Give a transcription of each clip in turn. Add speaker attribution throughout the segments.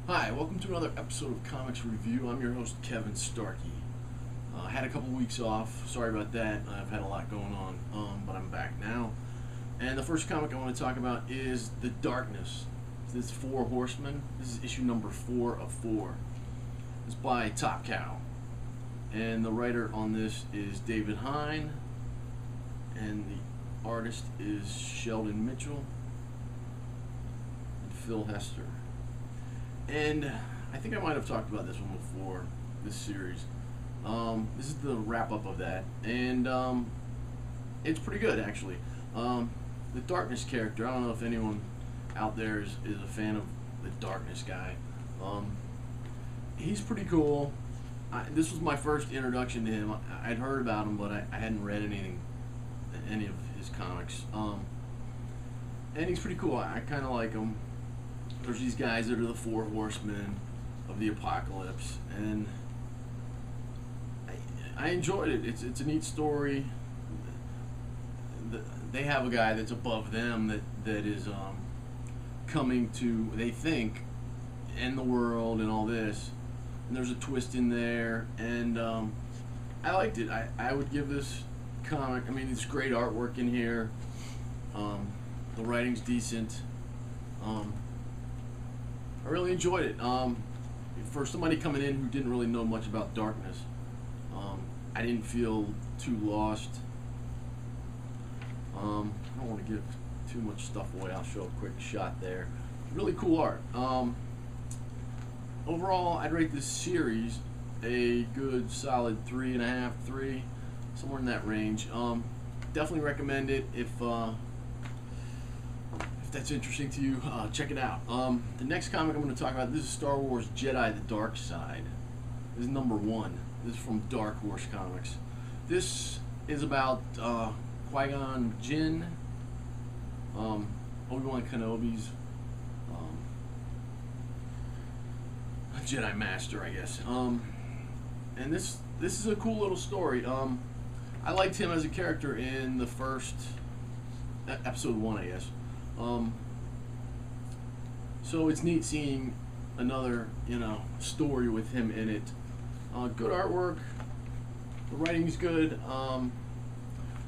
Speaker 1: Hi, welcome to another episode of Comics Review. I'm your host, Kevin Starkey. I had a couple weeks off. Sorry about that. I've had a lot going on, but I'm back now. And the first comic I want to talk about is The Darkness. This is 4 Horsemen. This is issue number 4 of 4. It's by Top Cow. And the writer on this is David Hine. And the artist is Sheldon Mitchell and Phil Hester. And I think I might have talked about this one before, this series. This is the wrap-up of that, and it's pretty good, actually. The Darkness character, I don't know if anyone out there is a fan of the Darkness guy. He's pretty cool. This was my first introduction to him. I'd heard about him, but I hadn't read any of his comics. And he's pretty cool. I kind of like him. There's these guys that are the 4 Horsemen of the Apocalypse, and I enjoyed it. It's a neat story. They have a guy that's above them that is coming to, they think, end the world and all this. And there's a twist in there, and I liked it. I would give this comic, I mean, it's great artwork in here. The writing's decent. I really enjoyed it. For somebody coming in who didn't really know much about Darkness, I didn't feel too lost. I don't want to give too much stuff away. I'll show a quick shot there. Really cool art. Overall, I'd rate this series a good solid 3.5, 3, somewhere in that range. Definitely recommend it if that's interesting to you. Check it out. The next comic I'm going to talk about, this is Star Wars Jedi: The Dark Side. This is number 1. This is from Dark Horse Comics. This is about Qui-Gon Jinn, Obi-Wan Kenobi's Jedi Master, I guess. And this is a cool little story. I liked him as a character in the first episode 1, I guess. So it's neat seeing another, story with him in it. Good artwork. The writing's good.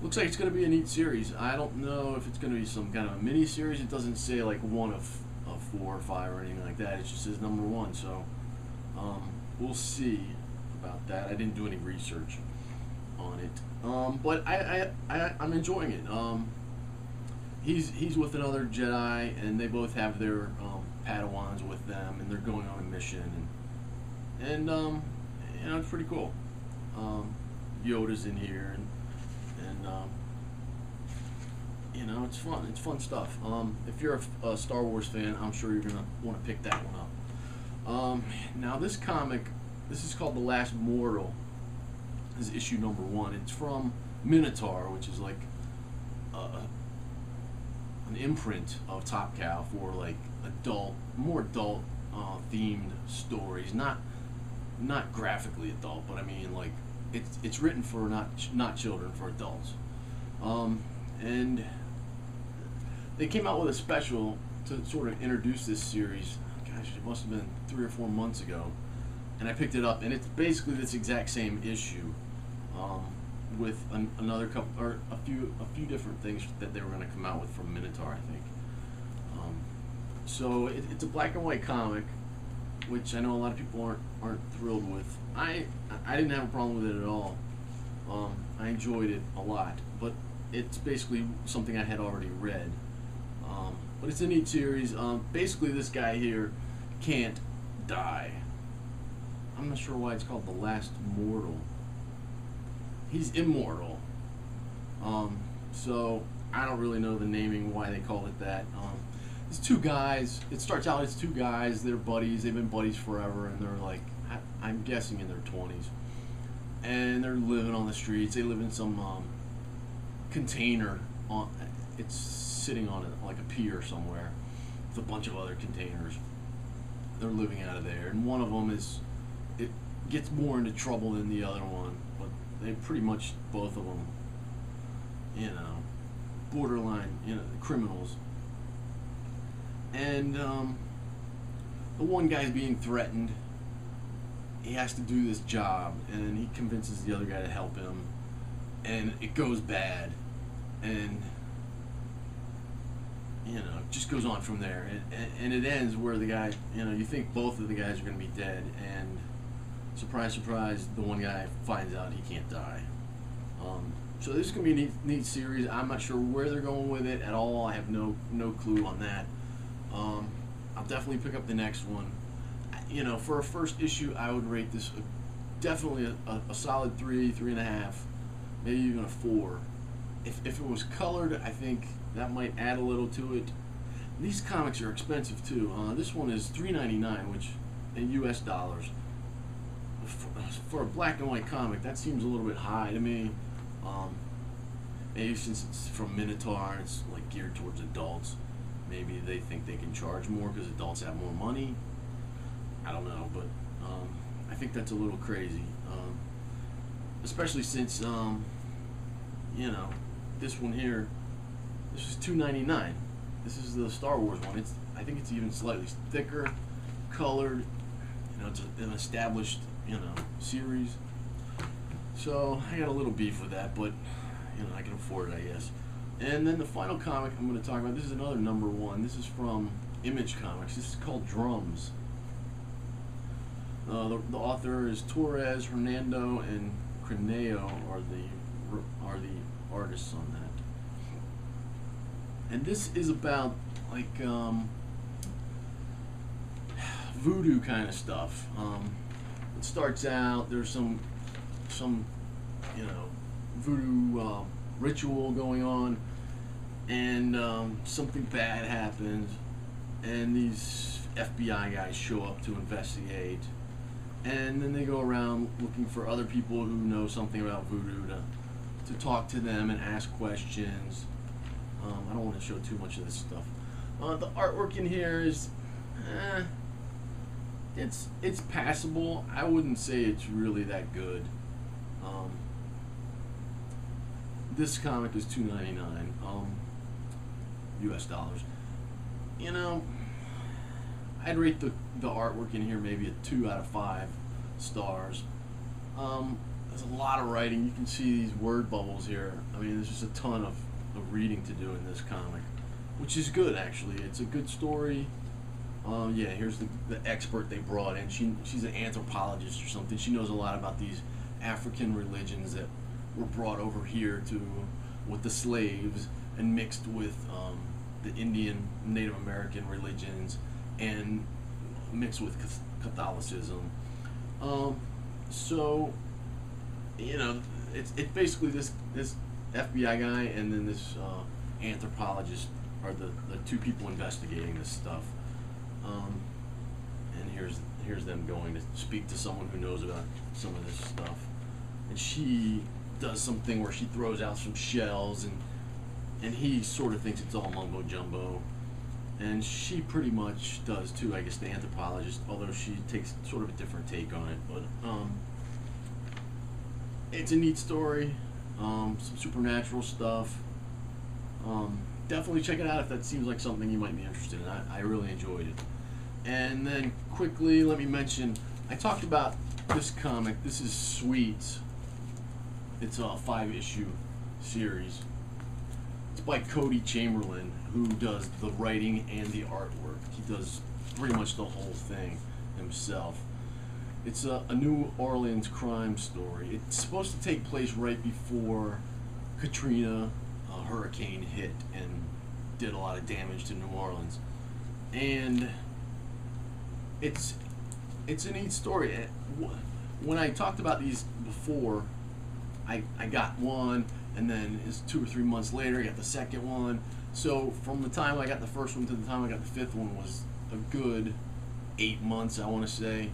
Speaker 1: Looks like it's going to be a neat series. I don't know if it's going to be some kind of a mini series. It doesn't say like 1 of 4 or 5 or anything like that. It just says number 1. So we'll see about that. I didn't do any research on it, but I'm enjoying it. He's with another Jedi, and they both have their Padawans with them, and they're going on a mission, and it's pretty cool. Yoda's in here, and it's fun. It's fun stuff. If you're a Star Wars fan, I'm sure you're gonna want to pick that one up. Now this comic, this is called The Last Mortal. This is issue number 1. It's from Minotaur, which is like an imprint of Top Cow for like more adult themed stories. Not graphically adult, but I mean like it's written for not children, for adults. And they came out with a special to sort of introduce this series. Gosh, it must have been 3 or 4 months ago, and I picked it up, and it's basically this exact same issue. With another couple or a few different things that they were going to come out with from Minotaur, I think. So it's a black and white comic, which I know a lot of people aren't thrilled with. I didn't have a problem with it at all. I enjoyed it a lot, but it's basically something I had already read. But it's a neat series. Basically, this guy here can't die. I'm not sure why it's called The Last Mortal. He's immortal. So I don't really know the naming, why they call it that. It's 2 guys. It starts out as 2 guys. They're buddies. They've been buddies forever, and they're like, I'm guessing in their 20s. And they're living on the streets. They live in some container. It's sitting on like a pier somewhere with a bunch of other containers. They're living out of there, and one of them gets more into trouble than the other one. But they pretty much, both of them, borderline, criminals. And the one guy's being threatened. He has to do this job, and he convinces the other guy to help him, and it goes bad, and it just goes on from there, and it ends where the guy, you think both of the guys are going to be dead, and surprise, surprise, the one guy finds out he can't die. So this is going to be a neat series. I'm not sure where they're going with it at all. I have no clue on that. I'll definitely pick up the next one. For a first issue, I would rate this definitely a solid 3.5, maybe even a 4. If it was colored, I think that might add a little to it. These comics are expensive too. This one is $3.99, which in U.S. dollars. For a black and white comic, that seems a little bit high to me. Maybe since it's from Minotaur and it's like geared towards adults, maybe they think they can charge more because adults have more money. I don't know, but I think that's a little crazy, especially since this one here, this is $2.99. This is the Star Wars one. I think it's even slightly thicker, colored. It's an established series. So I got a little beef with that, but I can afford it, I guess. And then the final comic I'm going to talk about, this is another #1. This is from Image Comics. This is called Drums. The author is Torres, Hernando, and Creneo are the artists on that. And this is about like voodoo kind of stuff. It starts out, there's some voodoo ritual going on, and something bad happens, and these FBI guys show up to investigate, and then they go around looking for other people who know something about voodoo to talk to them and ask questions. I don't want to show too much of this stuff. The artwork in here is it's passable. I wouldn't say it's really that good. This comic is $2.99 U.S. dollars. I'd rate the artwork in here maybe a 2 out of 5 stars. There's a lot of writing. You can see these word bubbles here. I mean, there's just a ton of reading to do in this comic, which is good actually. It's a good story. Yeah, here's the expert they brought in. She's an anthropologist or something. She knows a lot about these African religions that were brought over here with the slaves and mixed with the Indian, Native American religions and mixed with Catholicism. So, it's basically this FBI guy and then this anthropologist are the two people investigating this stuff. And here's them going to speak to someone who knows about some of this stuff. And she does something where she throws out some shells, and he sort of thinks it's all mumbo jumbo, and she pretty much does too, I guess, the anthropologist, although she takes sort of a different take on it. But it's a neat story, some supernatural stuff. Definitely check it out if that seems like something you might be interested in. I really enjoyed it. And then quickly, let me mention, I talked about this comic. This is Sweets. It's a 5-issue series. It's by Cody Chamberlain, who does the writing and the artwork. He does pretty much the whole thing himself. It's a New Orleans crime story. It's supposed to take place right before Katrina, hurricane hit and did a lot of damage to New Orleans. And it's a neat story. When I talked about these before, I got one, and then it's 2 or 3 months later I got the second one. So from the time I got the first one to the time I got the fifth one was a good 8 months, I want to say.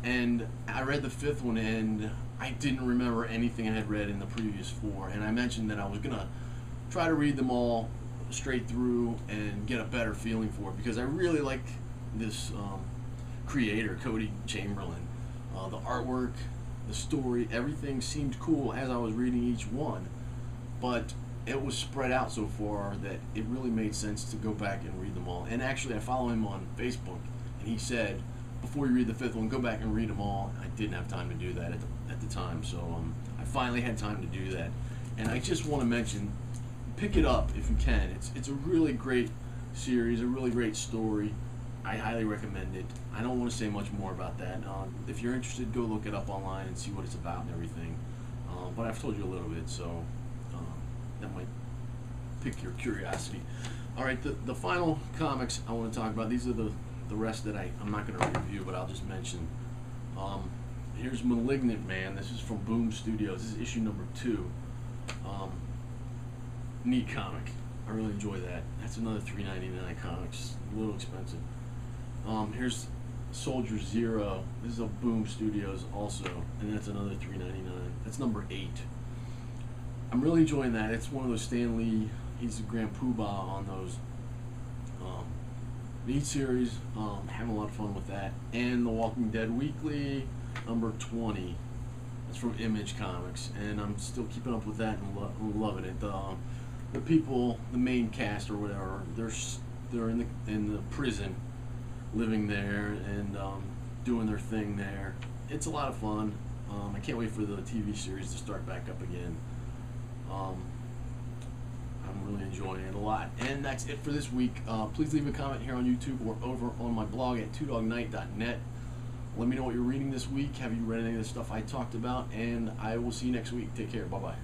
Speaker 1: And I read the fifth one, and I didn't remember anything I had read in the previous 4. And I mentioned that I was gonna try to read them all straight through and get a better feeling for it, because I really like this creator, Cody Chamberlain. The artwork, the story, everything seemed cool as I was reading each one, but it was spread out so far that it really made sense to go back and read them all. And actually, I follow him on Facebook, and he said, before you read the fifth one, go back and read them all. I didn't have time to do that at the time, so I finally had time to do that. And I just want to mention, pick it up if you can. It's a really great series, a really great story. I highly recommend it. I don't want to say much more about that. If you're interested, go look it up online and see what it's about and everything. But I've told you a little bit, so that might pique your curiosity. All right, the final comics I want to talk about. These are the rest that I'm not going to review, but I'll just mention. Here's Malignant Man. This is from Boom Studios. This is issue number 2. Neat comic. I really enjoy that. That's another $3.99 comic. Just a little expensive. Here's Soldier Zero. This is a Boom Studios also, and that's another $3.99. That's number 8. I'm really enjoying that. It's one of those Stan Lee. He's the Grand Poobah on those. Neat series. Having a lot of fun with that. And The Walking Dead Weekly, number 20. That's from Image Comics, and I'm still keeping up with that and loving it. The people, the main cast or whatever, they're in the prison, living there and doing their thing there. It's a lot of fun. I can't wait for the TV series to start back up again. I'm really enjoying it a lot. And that's it for this week. Please leave a comment here on YouTube or over on my blog at twodognight.net. Let me know what you're reading this week. Have you read any of the stuff I talked about? And I will see you next week. Take care. Bye-bye.